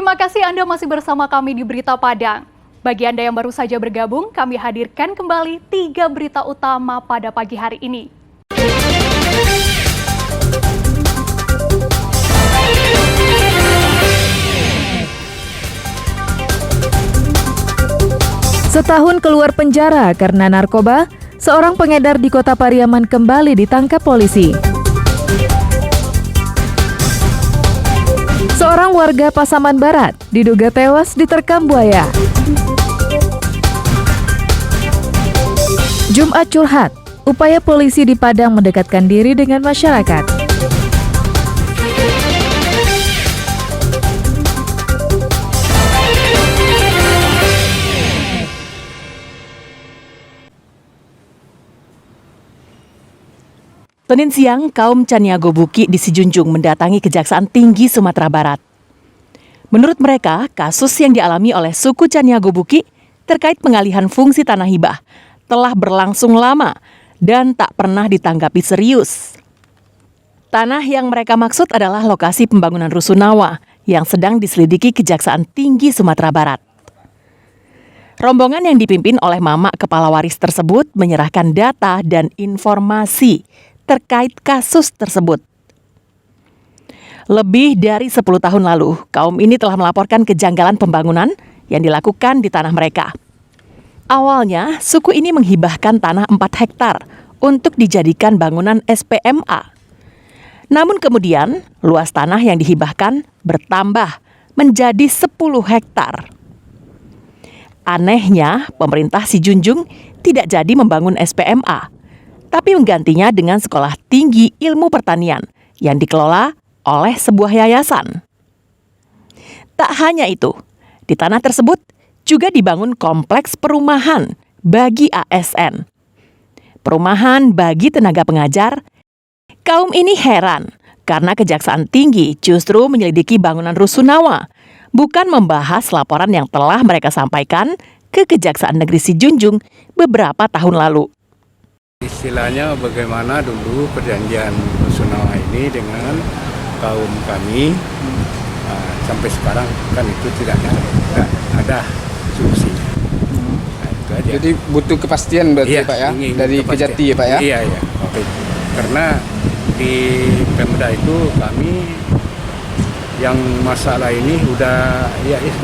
Terima kasih Anda masih bersama kami di Berita Padang. Bagi Anda yang baru saja bergabung, kami hadirkan kembali 3 berita utama pada pagi hari ini. Setahun keluar penjara karena narkoba, seorang pengedar di Kota Pariaman kembali ditangkap polisi. Seorang warga Pasaman Barat diduga tewas diterkam buaya. Jumat curhat, upaya polisi di Padang mendekatkan diri dengan masyarakat. Senin siang, kaum Caniago Buki di Sijunjung mendatangi Kejaksaan Tinggi Sumatera Barat. Menurut mereka, kasus yang dialami oleh suku Caniago Buki terkait pengalihan fungsi tanah hibah telah berlangsung lama dan tak pernah ditanggapi serius. Tanah yang mereka maksud adalah lokasi pembangunan rusunawa yang sedang diselidiki Kejaksaan Tinggi Sumatera Barat. Rombongan yang dipimpin oleh Mamak Kepala Waris tersebut menyerahkan data dan informasi terkait kasus tersebut. Lebih dari 10 tahun lalu, kaum ini telah melaporkan kejanggalan pembangunan yang dilakukan di tanah mereka. Awalnya, suku ini menghibahkan tanah 4 hektar untuk dijadikan bangunan SPMA. Namun kemudian, luas tanah yang dihibahkan bertambah menjadi 10 hektar. Anehnya, pemerintah Sijunjung tidak jadi membangun SPMA, tapi menggantinya dengan Sekolah Tinggi Ilmu Pertanian yang dikelola oleh sebuah yayasan. Tak hanya itu, di tanah tersebut juga dibangun kompleks perumahan bagi ASN. Perumahan bagi tenaga pengajar. Kaum ini heran karena Kejaksaan Tinggi justru menyelidiki bangunan rusunawa, bukan membahas laporan yang telah mereka sampaikan ke Kejaksaan Negeri Sijunjung beberapa tahun lalu. Istilahnya bagaimana dulu perjanjian rusunawa ini dengan kaum kami, sampai sekarang kan itu tidak ada solusi. Nah, itu aja. Jadi butuh kepastian berarti Pak ya, dari Kejati ya Pak ya? Iya. Karena di Pemda itu kami yang masalah ini sudah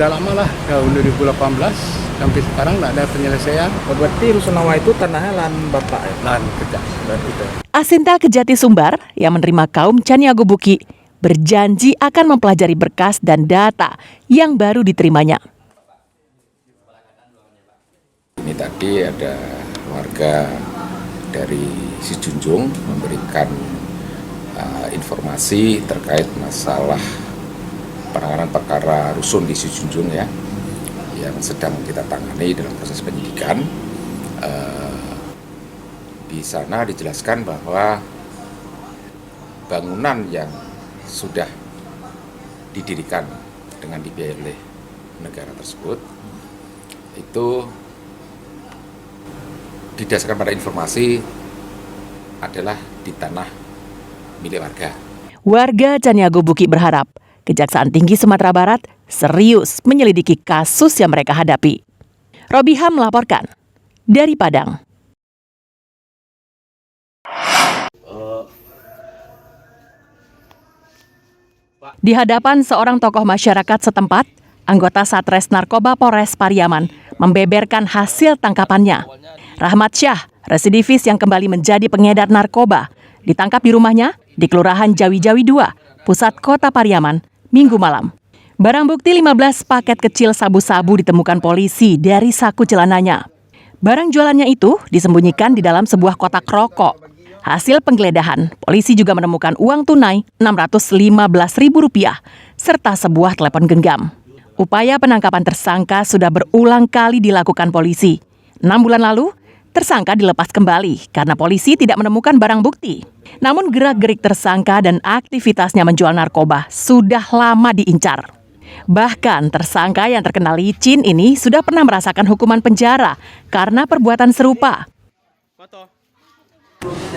lama lah, tahun 2018 sampai sekarang tidak ada penyelesaian. Berarti rusunawa itu tanahnya lahan Bapak ya? Lahan kita. Asinta Kejati Sumbar yang menerima kaum Caniago Buki berjanji akan mempelajari berkas dan data yang baru diterimanya. Ini tadi ada warga dari Sijunjung memberikan informasi terkait masalah penanganan perkara rusun di Sijunjung ya, yang sedang kita tangani dalam proses penyidikan. Di sana dijelaskan bahwa bangunan yang sudah didirikan dengan dibiayai oleh negara tersebut itu didasarkan pada informasi adalah di tanah milik warga. Warga Caniago Buki berharap Kejaksaan Tinggi Sumatera Barat serius menyelidiki kasus yang mereka hadapi. Robiha melaporkan dari Padang. Di hadapan seorang tokoh masyarakat setempat, anggota Satres Narkoba Polres Pariaman membeberkan hasil tangkapannya. Rahmat Syah, residivis yang kembali menjadi pengedar narkoba, ditangkap di rumahnya di Kelurahan Jawi-Jawi 2, Pusat Kota Pariaman, Minggu malam. Barang bukti 15 paket kecil sabu-sabu ditemukan polisi dari saku celananya. Barang jualannya itu disembunyikan di dalam sebuah kotak rokok. Hasil penggeledahan, polisi juga menemukan uang tunai Rp615.000 serta sebuah telepon genggam. Upaya penangkapan tersangka sudah berulang kali dilakukan polisi. 6 bulan lalu, tersangka dilepas kembali karena polisi tidak menemukan barang bukti. Namun gerak-gerik tersangka dan aktivitasnya menjual narkoba sudah lama diincar. Bahkan tersangka yang terkenal licin ini sudah pernah merasakan hukuman penjara karena perbuatan serupa.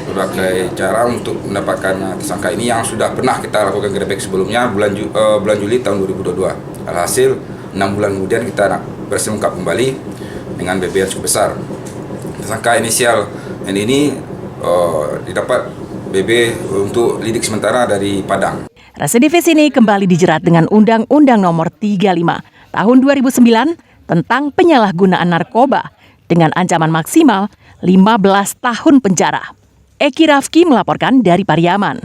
Berbagai cara untuk mendapatkan tersangka ini yang sudah pernah kita lakukan gerebek sebelumnya bulan Juli tahun 2022. Alhasil 6 bulan kemudian kita berhasil mengungkap kembali dengan BB yang cukup besar. Tersangka inisial ini didapat BB untuk lidik sementara dari Padang. Residivis ini kembali dijerat dengan Undang-Undang Nomor 35 Tahun 2009 tentang penyalahgunaan narkoba dengan ancaman maksimal 15 tahun penjara. Eki Rafki melaporkan dari Pariaman.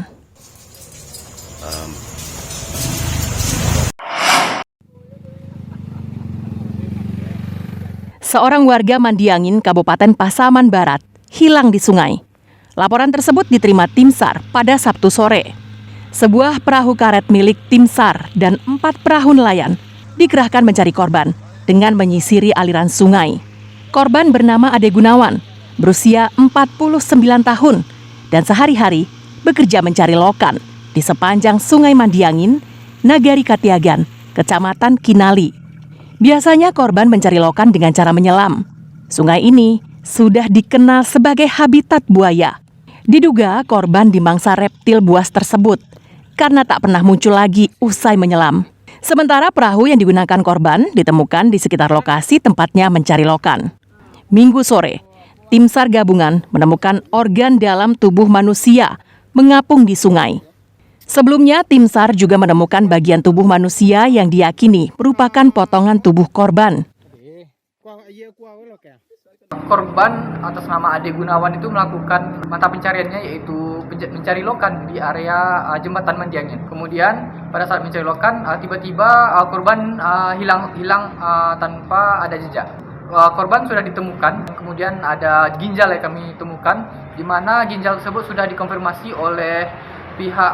Seorang warga Mandiangin, Kabupaten Pasaman Barat, hilang di sungai. Laporan tersebut diterima Tim SAR pada Sabtu sore. Sebuah perahu karet milik Tim SAR dan 4 perahu nelayan dikerahkan mencari korban dengan menyisiri aliran sungai. Korban bernama Ade Gunawan, berusia 49 tahun, dan sehari-hari bekerja mencari lokan di sepanjang Sungai Mandiangin, Nagari Katiagan, Kecamatan Kinali. Biasanya korban mencari lokan dengan cara menyelam. Sungai ini sudah dikenal sebagai habitat buaya. Diduga korban dimangsa reptil buas tersebut karena tak pernah muncul lagi usai menyelam. Sementara perahu yang digunakan korban ditemukan di sekitar lokasi tempatnya mencari lokan. Minggu sore, Tim SAR gabungan menemukan organ dalam tubuh manusia mengapung di sungai. Sebelumnya, Tim SAR juga menemukan bagian tubuh manusia yang diyakini merupakan potongan tubuh korban. Korban atas nama Ade Gunawan itu melakukan mata pencariannya yaitu mencari lokan di area jembatan Mandiangin. Kemudian pada saat mencari lokan, tiba-tiba korban hilang tanpa ada jejak. Korban sudah ditemukan, kemudian ada ginjal yang kami temukan, di mana ginjal tersebut sudah dikonfirmasi oleh pihak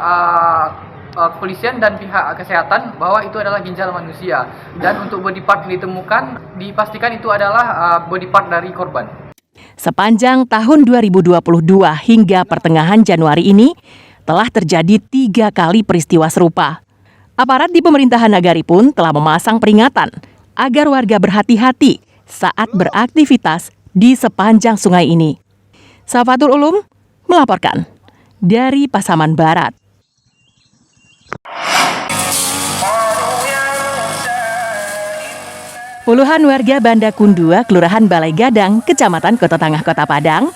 kepolisian dan pihak kesehatan bahwa itu adalah ginjal manusia. Dan untuk body part yang ditemukan, dipastikan itu adalah body part dari korban. Sepanjang tahun 2022 hingga pertengahan Januari ini, telah terjadi 3 kali peristiwa serupa. Aparat di pemerintahan Nagari pun telah memasang peringatan agar warga berhati-hati saat beraktivitas di sepanjang sungai ini. Safatul Ulum melaporkan dari Pasaman Barat. Puluhan warga Banda Kundua, Kelurahan Balai Gadang, Kecamatan Kota Tengah, Kota Padang,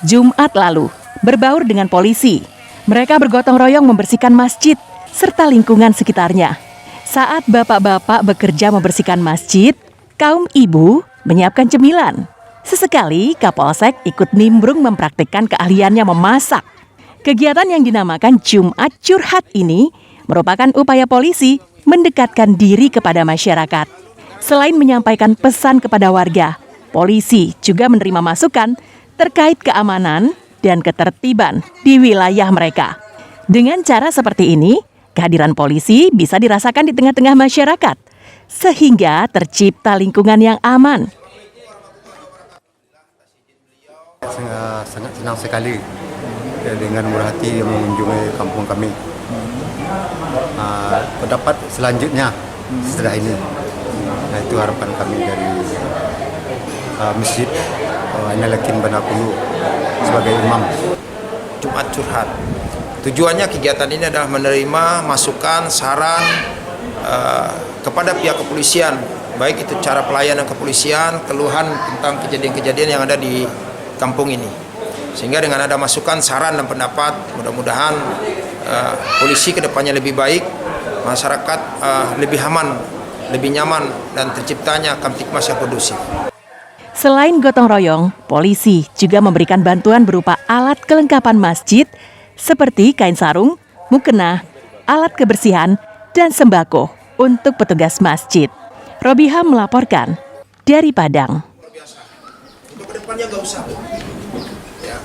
Jumat lalu berbaur dengan polisi. Mereka bergotong royong membersihkan masjid serta lingkungan sekitarnya. Saat bapak-bapak bekerja membersihkan masjid, kaum ibu menyiapkan cemilan. Sesekali Kapolsek ikut nimbrung mempraktikkan keahliannya memasak. Kegiatan yang dinamakan Jumat Curhat ini merupakan upaya polisi mendekatkan diri kepada masyarakat. Selain menyampaikan pesan kepada warga, polisi juga menerima masukan terkait keamanan dan ketertiban di wilayah mereka. Dengan cara seperti ini, kehadiran polisi bisa dirasakan di tengah-tengah masyarakat, sehingga tercipta lingkungan yang aman. Sangat senang sekali dengan murah hati mengunjungi kampung kami. Pendapat selanjutnya setelah ini, itu harapan kami dari Masjid Ainalakin Banda Kulu sebagai imam. Jumat Curhat. Tujuannya kegiatan ini adalah menerima masukan, saran kepada pihak kepolisian, baik itu cara pelayanan kepolisian, keluhan tentang kejadian-kejadian yang ada di kampung ini. Sehingga dengan ada masukan, saran dan pendapat, mudah-mudahan polisi kedepannya lebih baik, masyarakat lebih aman, lebih nyaman, dan terciptanya Kamtipmas yang kondusif. Selain gotong royong, polisi juga memberikan bantuan berupa alat kelengkapan masjid seperti kain sarung, mukena, alat kebersihan, dan sembako untuk petugas masjid. Robiha melaporkan dari Padang. Kedepannya nggak usah.